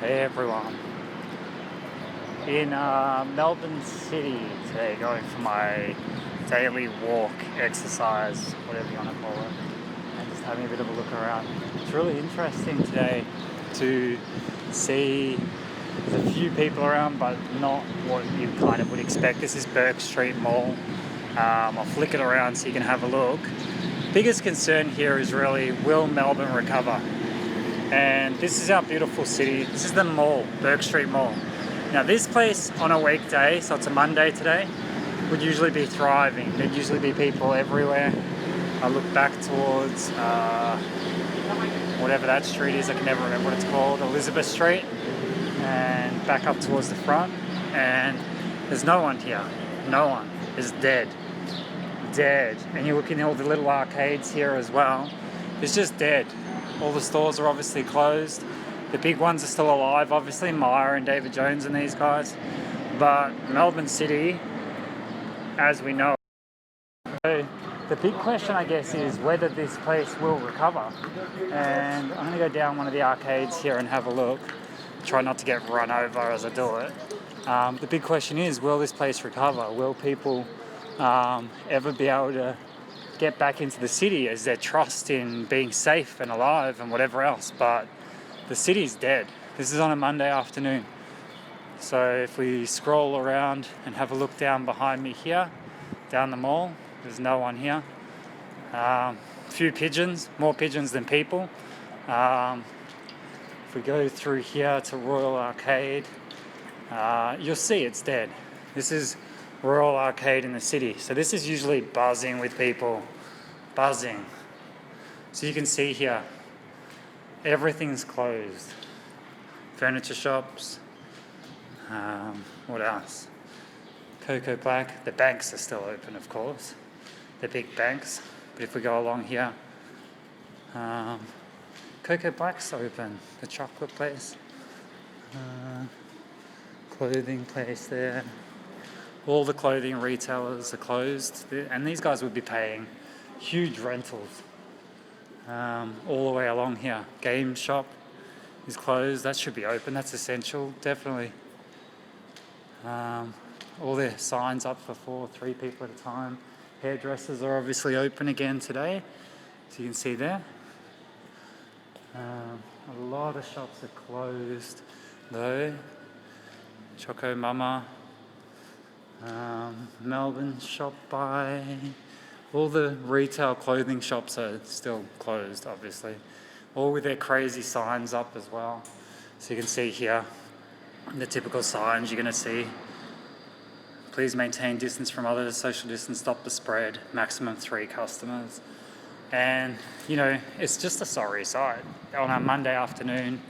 Hey everyone. In Melbourne City today, going for my daily walk, exercise, whatever you want to call it, and just having a bit of a look around. It's really interesting today to see there's a few people around, but not what you kind of would expect. This is Burke Street Mall. I'll flick it around so you can have a look. Biggest concern here is really, will Melbourne recover? And this is our beautiful city. This is the mall, Burke Street Mall. Now this place on a weekday, so it's a Monday today, would usually be thriving. There'd usually be people everywhere. I look back towards whatever that street is, I can never remember what it's called, Elizabeth Street, and back up towards the front, and there's no one here. No one. It's dead. Dead. And you look in all the little arcades here as well. It's just dead. All the stores are obviously closed. The big ones are still alive, obviously, Myer and David Jones and these guys. But Melbourne City, as we know, so the big question, I guess, is whether this place will recover. And I'm going to go down one of the arcades here and have a look. Try not to get run over as I do it. The big question is, will this place recover? Will people ever be able to get back into the city as their trust in being safe and alive and whatever else? But the city's dead. This is on a Monday afternoon. So if we scroll around and have a look down behind me here, down the mall, there's no one here. Few pigeons, more pigeons than people. If we go through here to Royal Arcade, you'll see it's dead. This is Royal Arcade in the city. So this is usually buzzing with people. Buzzing. So you can see here, everything's closed. Furniture shops. What else? Coco Black. The banks are still open, of course. The big banks. But if we go along here, Coco Black's open. The chocolate place. Clothing place there. All the clothing retailers are closed, and these guys would be paying huge rentals all the way along here. Game shop is closed. That should be open. That's essential, definitely. All their signs up for 3 people at a time. Hairdressers are obviously open again today, so you can see there. A lot of shops are closed though. Choco Mama. Melbourne Shop by. All the retail clothing shops are still closed, obviously. All with their crazy signs up as well. So you can see here the typical signs you're going to see. Please maintain distance from others, social distance, stop the spread, maximum 3 customers. And, you know, it's just a sorry sight. On a Monday afternoon,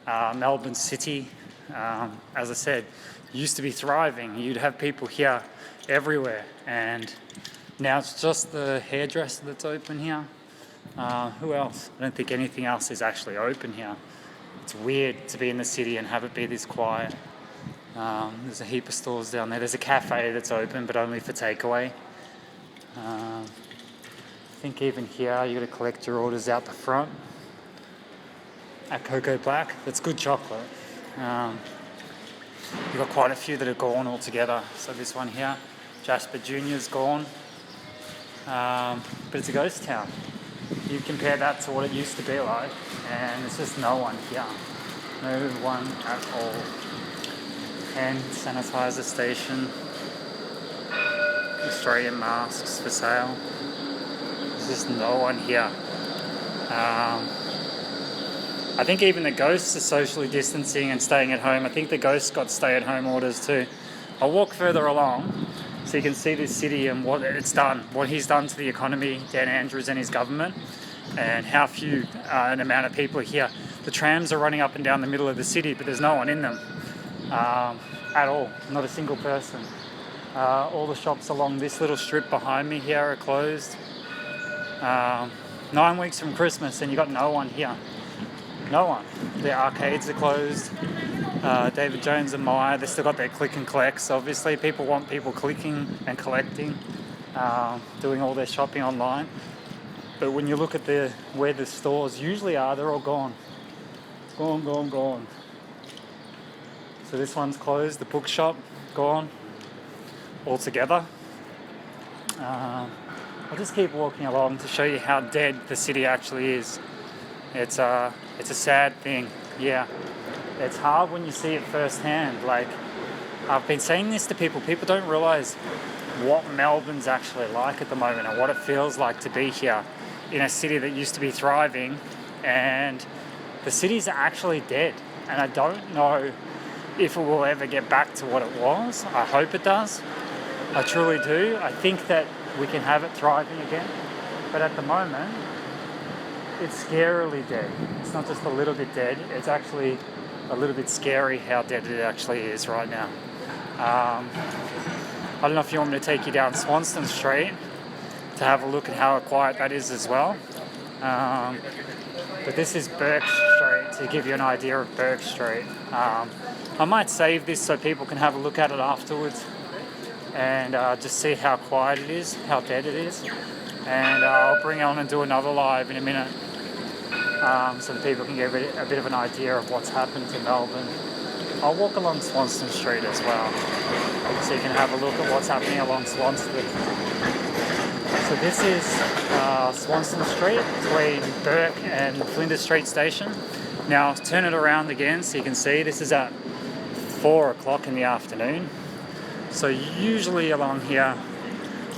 Melbourne City, as I said, used to be thriving. You'd have people here everywhere, and now it's just the hairdresser that's open here. Who else? I don't think anything else is actually open here. It's weird to be in the city and have it be this quiet. There's a heap of stores down there. There's a cafe that's open, but only for takeaway. I think even here you got to collect your orders out the front at Coco Black. That's good chocolate. You've got quite a few that are gone altogether. So this one here, Jasper Jr.'s gone. But it's a ghost town. You compare that to what it used to be like, and there's just no one here. No one at all. Hand sanitizer station. Australian masks for sale. There's just no one here. I think even the ghosts are socially distancing and staying at home. I think the ghosts got stay-at-home orders too. I'll walk further along so you can see this city and what it's done, what he's done to the economy, Dan Andrews and his government, and how few an amount of people are here. The trams are running up and down the middle of the city, but there's no one in them at all, not a single person. All the shops along this little strip behind me here are closed. 9 weeks from Christmas and you got no one here. No one. The arcades are closed. David Jones and Myer, they've still got their click and collects. Obviously, people want people clicking and collecting, doing all their shopping online. But when you look at where the stores usually are, they're all gone. Gone. So this one's closed, the bookshop gone altogether. I'll just keep walking along to show you how dead the city actually is. It's a sad thing. Yeah, it's hard when you see it firsthand. Like, I've been saying this to people. People don't realise what Melbourne's actually like at the moment and what it feels like to be here in a city that used to be thriving, and the city's actually dead. And I don't know if it will ever get back to what it was. I hope it does. I truly do. I think that we can have it thriving again. But at the moment, it's scarily dead. It's not just a little bit dead, it's actually a little bit scary how dead it actually is right now. I don't know if you want me to take you down Swanston Street to have a look at how quiet that is as well. But this is Burke Street, to give you an idea of Burke Street. I might save this so people can have a look at it afterwards and just see how quiet it is, how dead it is. And I'll bring on and do another live in a minute so that people can get a bit of an idea of what's happened to Melbourne. I'll walk along Swanston Street as well, so you can have a look at what's happening along Swanston. So this is Swanston Street between Burke and Flinders Street Station. Now turn it around again so you can see this is at 4 o'clock in the afternoon. So usually along here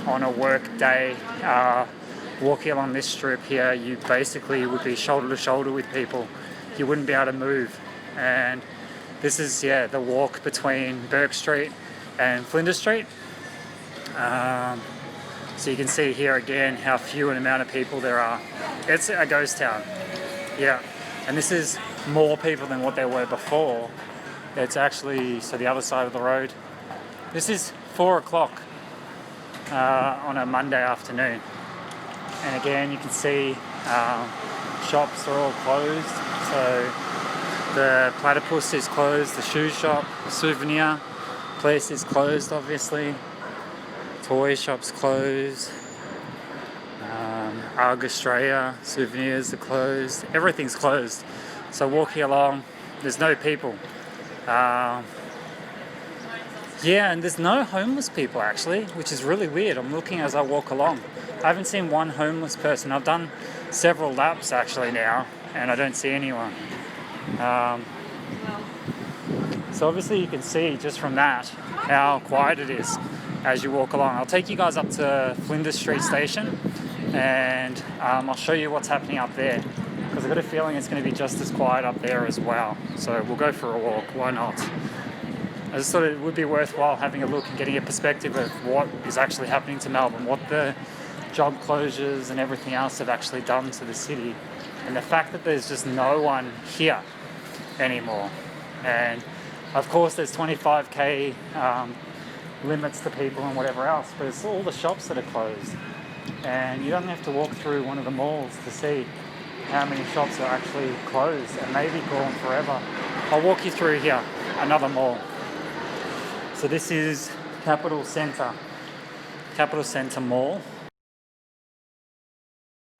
on a work day, walking along this strip here, you basically would be shoulder to shoulder with people. You wouldn't be able to move. And this is, the walk between Burke Street and Flinders Street. So you can see here again how few an amount of people there are. It's a ghost town. Yeah. And this is more people than what there were before. It's actually, so the other side of the road. This is 4 o'clock on a Monday afternoon. And again, you can see shops are all closed. So the Platypus is closed, the shoe shop, souvenir place is closed, obviously. Toy shop's closed. Argus Australia souvenirs are closed. Everything's closed. So walking along, there's no people. And there's no homeless people actually, which is really weird. I'm looking as I walk along. I haven't seen one homeless person. I've done several laps actually now, and I don't see anyone. So obviously you can see just from that how quiet it is as you walk along. I'll take you guys up to Flinders Street Station, and I'll show you what's happening up there, because I've got a feeling it's going to be just as quiet up there as well. So we'll go for a walk, why not? I just thought it would be worthwhile having a look and getting a perspective of what is actually happening to Melbourne, what the job closures and everything else have actually done to the city, and the fact that there's just no one here anymore. And of course there's 25k limits to people and whatever else, but it's all the shops that are closed, and you don't have to walk through one of the malls to see how many shops are actually closed and maybe gone forever. I'll walk you through here, another mall. So this is Capital Centre Mall.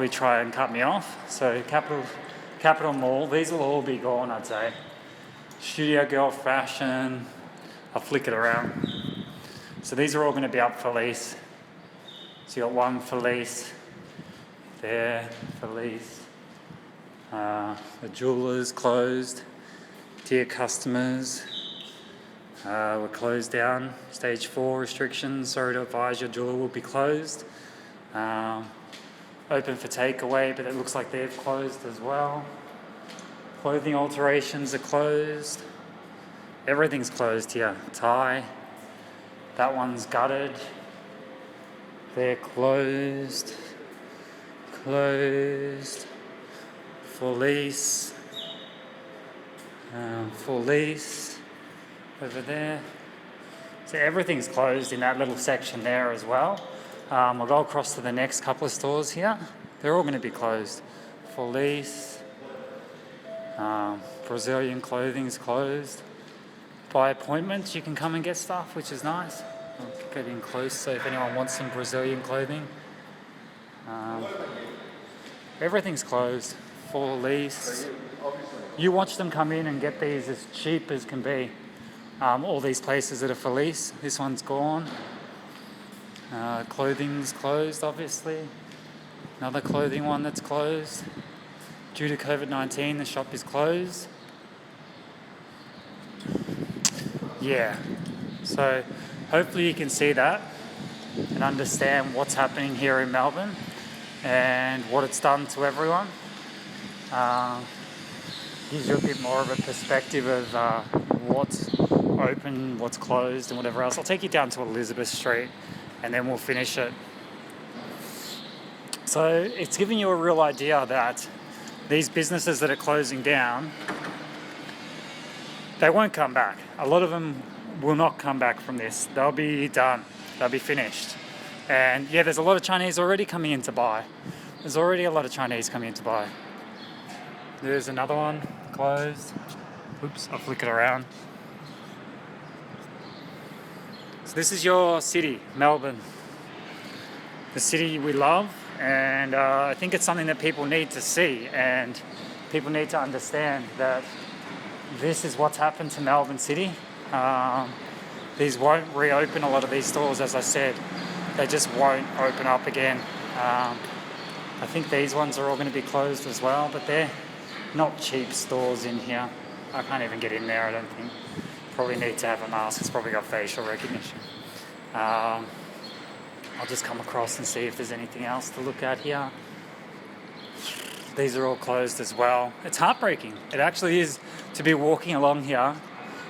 We try and cut me off. So Capital Mall, these will all be gone, I'd say. Studio Girl Fashion, I'll flick it around. So these are all going to be up for lease. So you got one for lease, there for lease. The jewellers closed. Dear customers, we're closed down. Stage 4 restrictions. Sorry to advise, your jeweller will be closed. Open for takeaway, but it looks like they've closed as well. Clothing alterations are closed. Everything's closed here. Thai, that one's gutted. They're closed. Closed. For lease. For lease. Over there. So everything's closed in that little section there as well. I'll go across to the next couple of stores here. They're all going to be closed. For lease. Brazilian clothing is closed. By appointment, you can come and get stuff, which is nice. I'll get in close so if anyone wants some Brazilian clothing. Everything's closed. For lease. You watch them come in and get these as cheap as can be. All these places that are for lease, this one's gone. Clothing's closed, obviously. Another clothing one that's closed. Due to COVID-19, the shop is closed. Yeah, so hopefully you can see that and understand what's happening here in Melbourne and what it's done to everyone. Gives you a bit more of a perspective of what's open, what's closed and whatever else. I'll take you down to Elizabeth Street and then we'll finish it. So it's giving you a real idea that these businesses that are closing down, they won't come back. A lot of them will not come back from this. They'll be done. They'll be finished. And yeah, there's a lot of Chinese already coming in to buy. There's already a lot of Chinese coming in to buy. There's another one closed. Oops, I'll flick it around. So this is your city, Melbourne. The city we love, and I think it's something that people need to see, and people need to understand that this is what's happened to Melbourne City. These won't reopen, a lot of these stores, as I said. They just won't open up again. I think these ones are all going to be closed as well, but they're not cheap stores in here. I can't even get in there, I don't think. Probably need to have a mask, it's probably got facial recognition. I'll just come across and see if there's anything else to look at here. These are all closed as well. It's heartbreaking. It actually is to be walking along here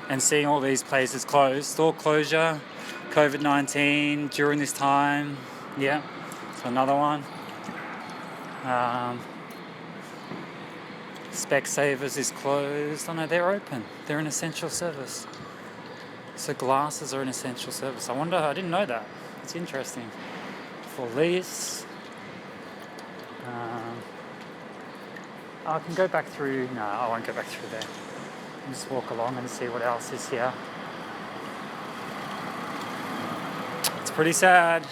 and seeing all these places closed. Store closure, COVID-19 during this time. Yeah, so another one. Specsavers is closed. Oh no, they're open. They're an essential service. So glasses are an essential service. I wonder, I didn't know that. It's interesting. For lease. I can go back through. No, I won't go back through there. I'll just walk along and see what else is here. It's pretty sad.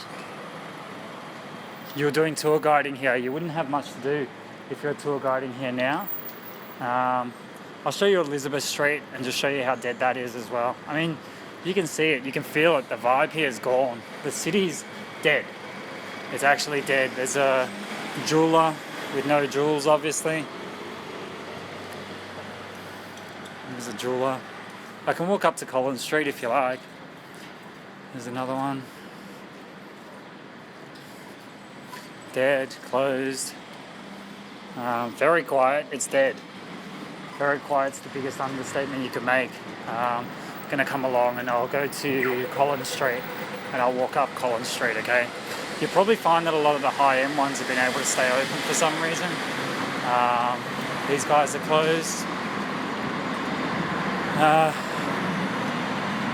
You're doing tour guiding here. You wouldn't have much to do if you're tour guiding here now. I'll show you Elizabeth Street and just show you how dead that is as well. I mean, you can see it, you can feel it. The vibe here is gone. The city's dead. It's actually dead. There's a jeweler with no jewels, obviously. There's a jeweler. I can walk up to Collins Street if you like. There's another one. Dead, closed. Very quiet, it's dead. Very quiet's the biggest understatement you could make. Gonna come along and I'll go to Collins Street and I'll walk up Collins Street, okay? You'll probably find that a lot of the high-end ones have been able to stay open for some reason. These guys are closed.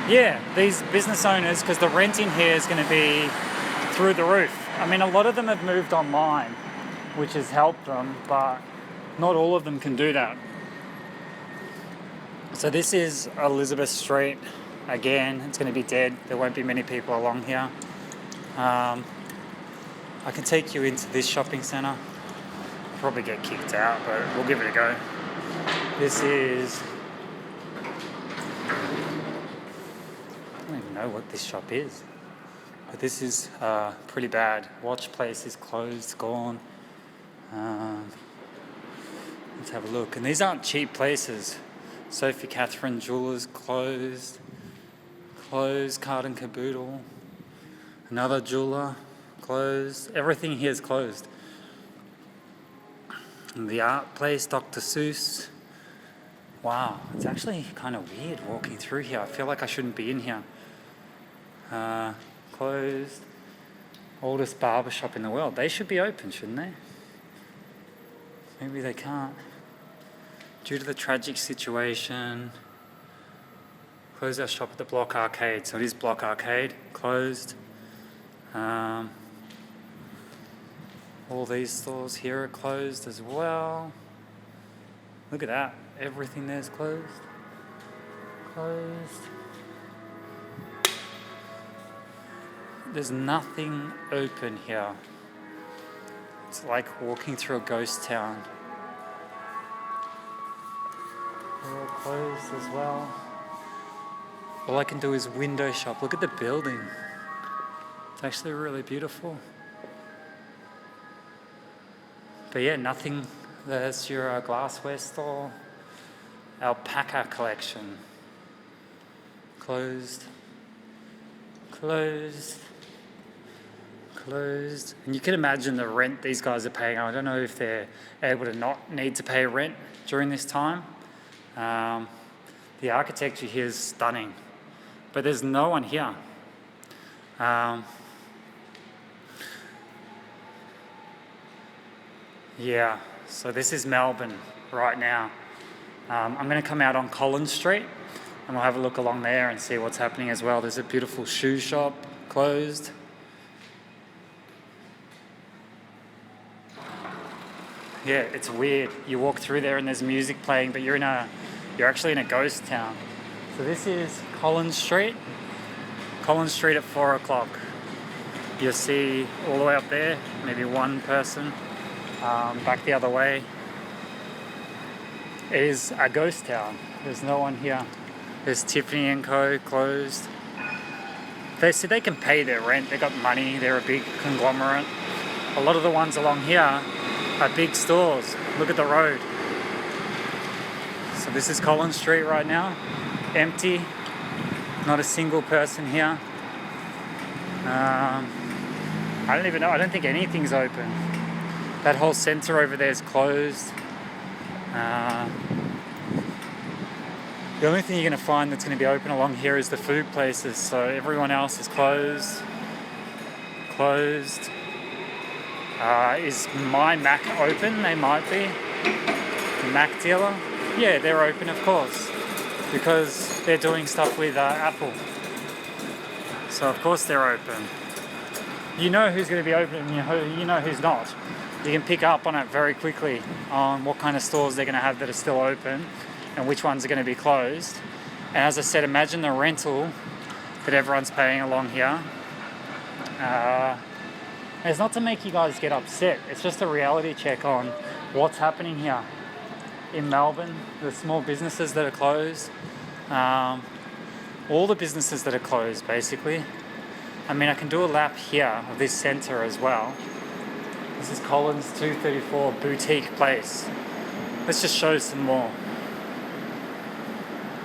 Yeah, these business owners, because the rent in here is going to be through the roof. I mean, a lot of them have moved online, which has helped them, but not all of them can do that. So this is Elizabeth Street. Again, it's going to be dead. There won't be many people along here. I can take you into this shopping centre. Probably get kicked out, but we'll give it a go. This is... I don't even know what this shop is. But this is pretty bad. Watch place is closed, gone. Let's have a look. And these aren't cheap places. Sophie Catherine Jewelers closed. Closed. Card and Caboodle. Another jeweler closed. Everything here is closed. And the art place, Dr. Seuss. Wow, it's actually kind of weird walking through here. I feel like I shouldn't be in here. Closed. Oldest barbershop in the world. They should be open, shouldn't they? Maybe they can't. Due to the tragic situation, closed our shop at the Block Arcade. So it is Block Arcade, closed. All these stores here are closed as well. Look at that. Everything there's closed. Closed. There's nothing open here. It's like walking through a ghost town. They're all closed as well. All I can do is window shop. Look at the building. It's actually really beautiful. But yeah, nothing. There's your glassware store. Alpaca collection. Closed. Closed. Closed. And you can imagine the rent these guys are paying. I don't know if they're able to not need to pay rent during this time. The architecture here is stunning. But there's no one here. Yeah, so this is Melbourne right now. I'm going to come out on Collins Street and we'll have a look along there and see what's happening as well. There's a beautiful shoe shop closed. Yeah, it's weird. You walk through there and there's music playing, but you're actually in a ghost town. So this is Collins Street. Collins Street at 4 o'clock. You'll see all the way up there, maybe one person. Back the other way. It is a ghost town. There's no one here. There's Tiffany & Co. closed. They said they can pay their rent. They got money. They're a big conglomerate. A lot of the ones along here are big stores. Look at the road. So this is Collins Street right now. Empty. Not a single person here. I don't even know. I don't think anything's open. That whole centre over there is closed. The only thing you're going to find that's going to be open along here is the food places. So everyone else is closed. Closed. Is My Mac open? They might be. The Mac dealer? Yeah, they're open, of course. Because they're doing stuff with Apple. So of course they're open. You know who's going to be open and you know who's not. You can pick up on it very quickly on what kind of stores they're going to have that are still open and which ones are going to be closed. And as I said, imagine the rental that everyone's paying along here. It's not to make you guys get upset. It's just a reality check on what's happening here in Melbourne. The small businesses that are closed. All the businesses that are closed, basically. I mean, I can do a lap here of this centre as well. This is Collins 234 Boutique Place. Let's just show some more.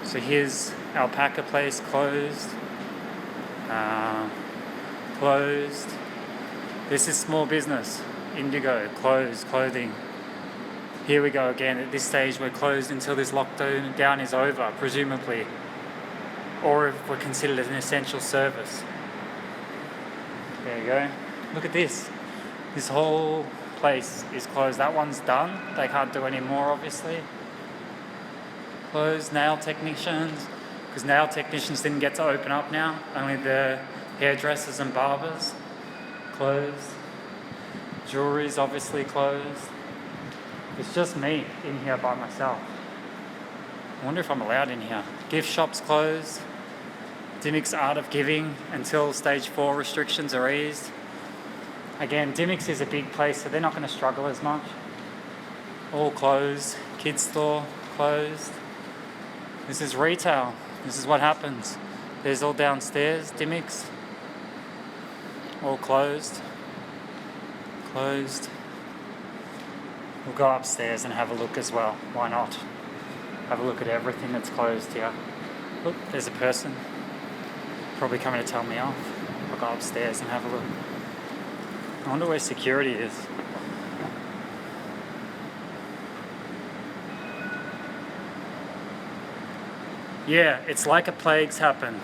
So here's Alpaca Place closed. Closed. This is small business. Indigo, closed, clothing. Here we go again. At this stage, we're closed until this lockdown is over, presumably. Or if we're considered an essential service. There you go. Look at this. This whole place is closed. That one's done. They can't do any more, obviously. Closed. Nail technicians. Because nail technicians didn't get to open up now. Only the hairdressers and barbers. Closed. Jewelry's obviously closed. It's just me in here by myself. I wonder if I'm allowed in here. Gift shops closed. Dimmick's Art of Giving until stage 4 restrictions are eased. Again, Dimmick's is a big place, so they're not going to struggle as much. All closed. Kids store closed. This is retail. This is what happens. There's all downstairs. Dimmick's. All closed. Closed. We'll go upstairs and have a look as well. Why not? Have a look at everything that's closed here. Look, there's a person. Probably coming to tell me off. I'll go upstairs and have a look. I wonder where security is. Yeah, it's like a plague's happened.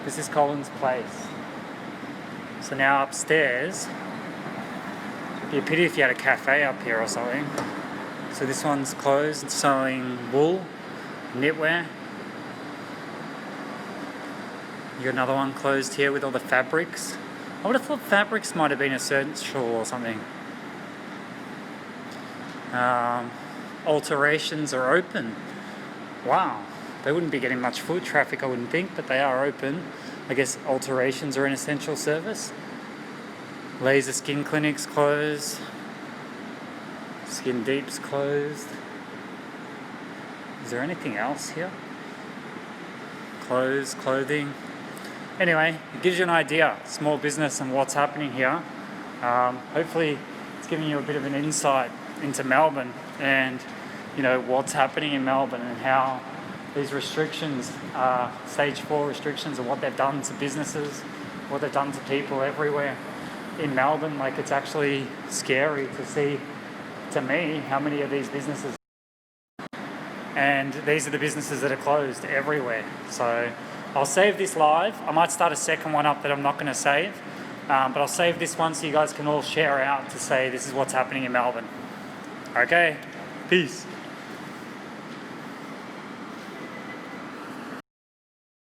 This is Collins Place. So now upstairs, it'd be a pity if you had a cafe up here or something. So this one's closed. It's selling wool, knitwear. You got another one closed here with all the fabrics. I would have thought fabrics might have been essential or something. Alterations are open. Wow. They wouldn't be getting much foot traffic, I wouldn't think, but they are open. I guess alterations are an essential service. Laser skin clinics closed. Skin Deep's closed. Is there anything else here? clothes, clothing. Anyway, it gives you an idea, small business and what's happening here. Hopefully it's giving you a bit of an insight into Melbourne and, you know, what's happening in Melbourne and how these restrictions, stage 4 restrictions, and what they've done to businesses, what they've done to people everywhere in Melbourne. Like, it's actually scary to see, to me, how many of these businesses, and these are the businesses that are closed everywhere. So I'll save this live. I might start a second one up that I'm not going to save, but I'll save this one so you guys can all share out to say this is what's happening in Melbourne. Okay, peace.